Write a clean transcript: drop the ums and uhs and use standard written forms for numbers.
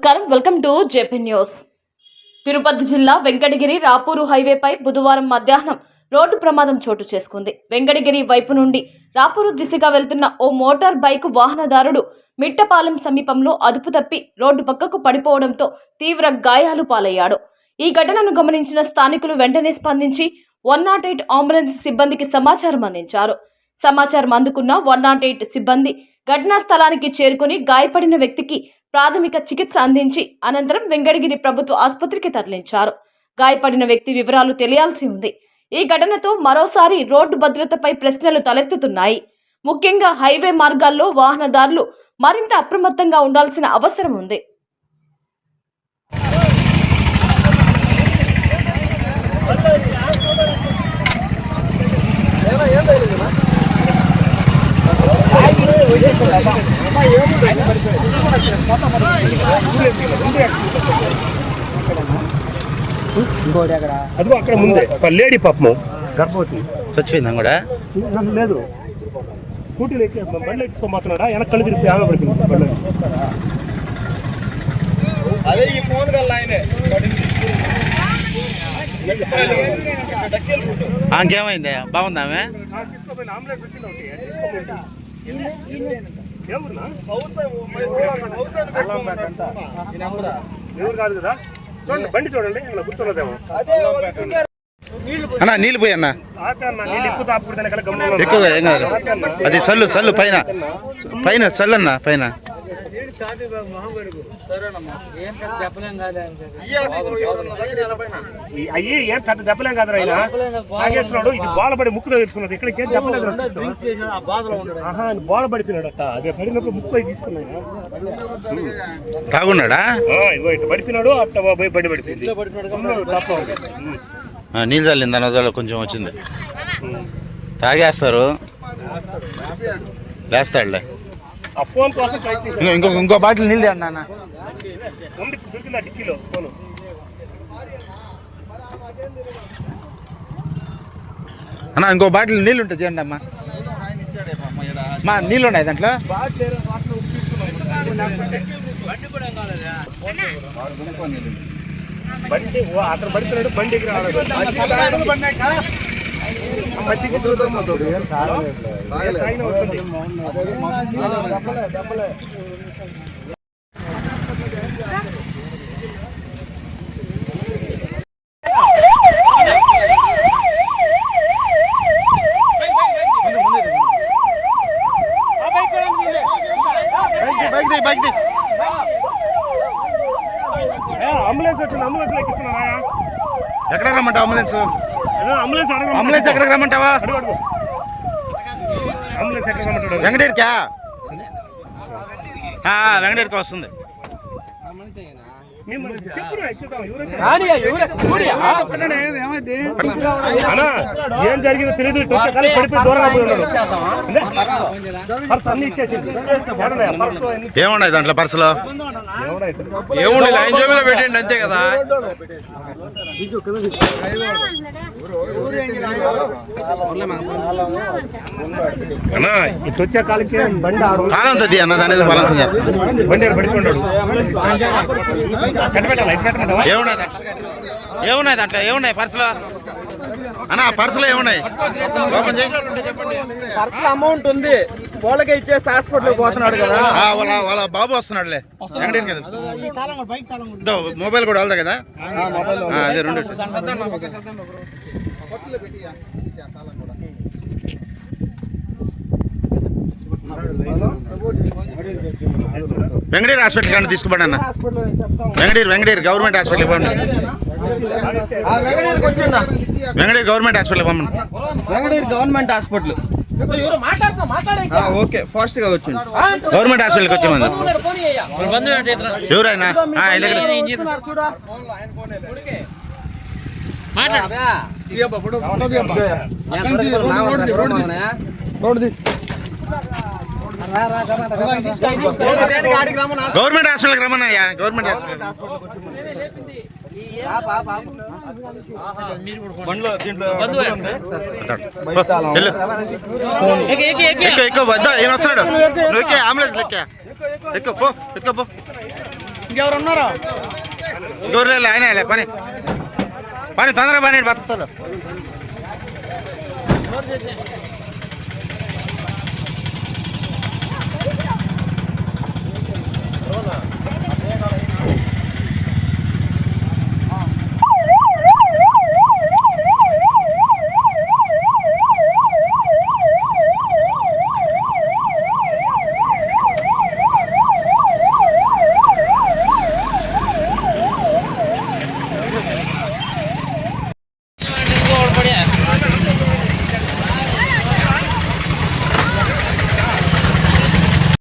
నమస్కారం, welcome to JP news. Tirupati జిల్లా వెంకటగిరి రాపూరు హైవేపై బుధవారం మధ్యాహ్నం రోడ్డు ప్రమాదం చోటు చేసుకుంది. వెంకటగిరి వైపు నుండి రాపూరు దిశగా వెళ్తున్న ఓ మోటార్ బైక్ వాహనదారుడు మిట్టపాలెం సమీపంలో అదుపు తప్పి రోడ్డు పక్కకు పడిపోవడంతో తీవ్ర గాయాలు పాలయ్యాడు. ఈ ఘటనను గమనించిన స్థానికులు వెంటనే స్పందించి 108 అంబులెన్స్ సిబ్బందికి సమాచారం అందించారు. సమాచారం అందుకున్న 108 సిబ్బంది ఘటనా స్థలానికి చేరుకుని గాయపడిన వ్యక్తికి ప్రాథమిక చికిత్స అందించి అనంతరం వెంకటగిరి ప్రభుత్వ ఆసుపత్రికి తరలించారు. గాయపడిన వ్యక్తి వివరాలు తెలియాల్సి ఉంది. ఈ ఘటనతో మరోసారి రోడ్డు భద్రతపై ప్రశ్నలు తలెత్తుతున్నాయి. ముఖ్యంగా హైవే మార్గాల్లో వాహనదారులు మరింత అప్రమత్తంగా ఉండాల్సిన అవసరం ఉంది. అదిగో అక్కడ ముందే లేడీ పాపము గర్భవతి చచ్చిపోయిందా కూడా లేదు. స్కూటీలో ఎక్కి బండ్లు ఎక్కించుకోబోతున్నాడా, వెనక కళ్ళు తిరిగి ఆమె పడుతుంది. అదే ఈ ఫోన్ కల్లా ఆయనే ఇంకేమైంది? బాగుందా ఆమె? తీసుకోపోయిన అంబులెన్స్ వచ్చింది ఒకటి. ఎవరు కాదు కదా, చూడండి బండి చూడండి, ఇలా గుర్తున్నదేమో. అన్నా నీళ్ళు పోయి అన్న ఎక్కువగా ఏం కాదు. అది సల్లు సల్లు పైన పైన సల్లు అన్న పైన. అయ్యి ఏం పెద్ద దెబ్బలేం కాదు. ఆయన తాగేస్తున్నాడు, ఇది బాలపడి ముక్కు తెలుసుకున్నది. ఇక్కడికి ఏం దెబ్బలేదు, బాలపడిపోయినాడు. అట్ట అదే పడినప్పుడు ముక్కు తీసుకున్నాయి. తాగున్నాడా? ఇగో ఇట్లా పడిపోయినాడు, అట్ట పోయి బడి పడిపోయింది. నీళ్ళు చల్లింది అన్నదాలో కొంచెం వచ్చింది. తాగేస్తారు, లేస్తాడులే. ఇంకో బాటిల్ నీళ్ళు అన్న. అన్న ఇంకో బాటిల్ నీళ్ళు ఉంటుంది చేయండి అమ్మా. మా నీళ్ళు ఉన్నాయి దాంట్లో. బండి అతను పడిపోయాడు, బండికి రాలేదు. అంబులెన్స్ వచ్చింది, అంబులెన్స్ ఎక్కిస్తున్నా. ఎక్కడ రమ్మంటావు అంబులెన్స్? అంబులెన్స్ అంబులెన్స్ ఎక్కడికి రమ్మంటావా? అంబులెన్స్ ఎక్కడ రమ్మంటాడు? వెంకటేరికా? వెంకటేరికి వస్తుంది. ఏం జరిగిందో తెలియదు. ఏమున్నాయి దాంట్లో పర్సులో? ఏముంది లైన్ జోబీలో పెట్టండి అంతే కదా. అన్నా ఇటు వచ్చే కాలికి బండి తాళం తది అన్న, దాని బలంతం చేస్తాను. బండి పడిపోయాడు. ఏమున్నాయి దాంట్లో? ఏమున్నాయి పర్సులో అన్న? పర్సులో ఏమున్నాయి? ఓపెన్ చేయి. పర్సనల్ అమౌంట్ ఉంది, వాళ్ళకే ఇచ్చేసి హాస్పిటల్ పోతున్నాడు కదా. వాళ్ళ బాబు వస్తున్నాడులే వెంకటేరి కదా. మొబైల్ కూడా వాళ్ళదా కదా? అదే రెండు. వెంకటేరి హాస్పిటల్ కానీ తీసుకుపడి అన్న. వెంకటేరి గవర్నమెంట్ హాస్పిటల్ ఇవ్వండి. వెంకటేరి గవర్నమెంట్ హాస్పిటల్ ఇవ్వండి. Venkatagiri government hospital. Okay, fast గా వచ్చింది. గవర్నమెంట్ హాస్పిటల్కి వచ్చామంది. ఎవరైనా గవర్నమెంట్ హాస్పిటల్కి రమ్మన్నాయా? గవర్నమెంట్ హాస్పిటల్ ఎక్కువ వద్దా? ఈయన వస్తున్నాడు. నువ్వు ఎక్కే అంబులెన్స్ లెక్క. ఎక్కువ పో ఎత్తుకో పో ఇంకెవరు ఉన్నారా? ఇంకెవరు లేదు ఆయన పని పని తొందరగా పని బతుకుతారు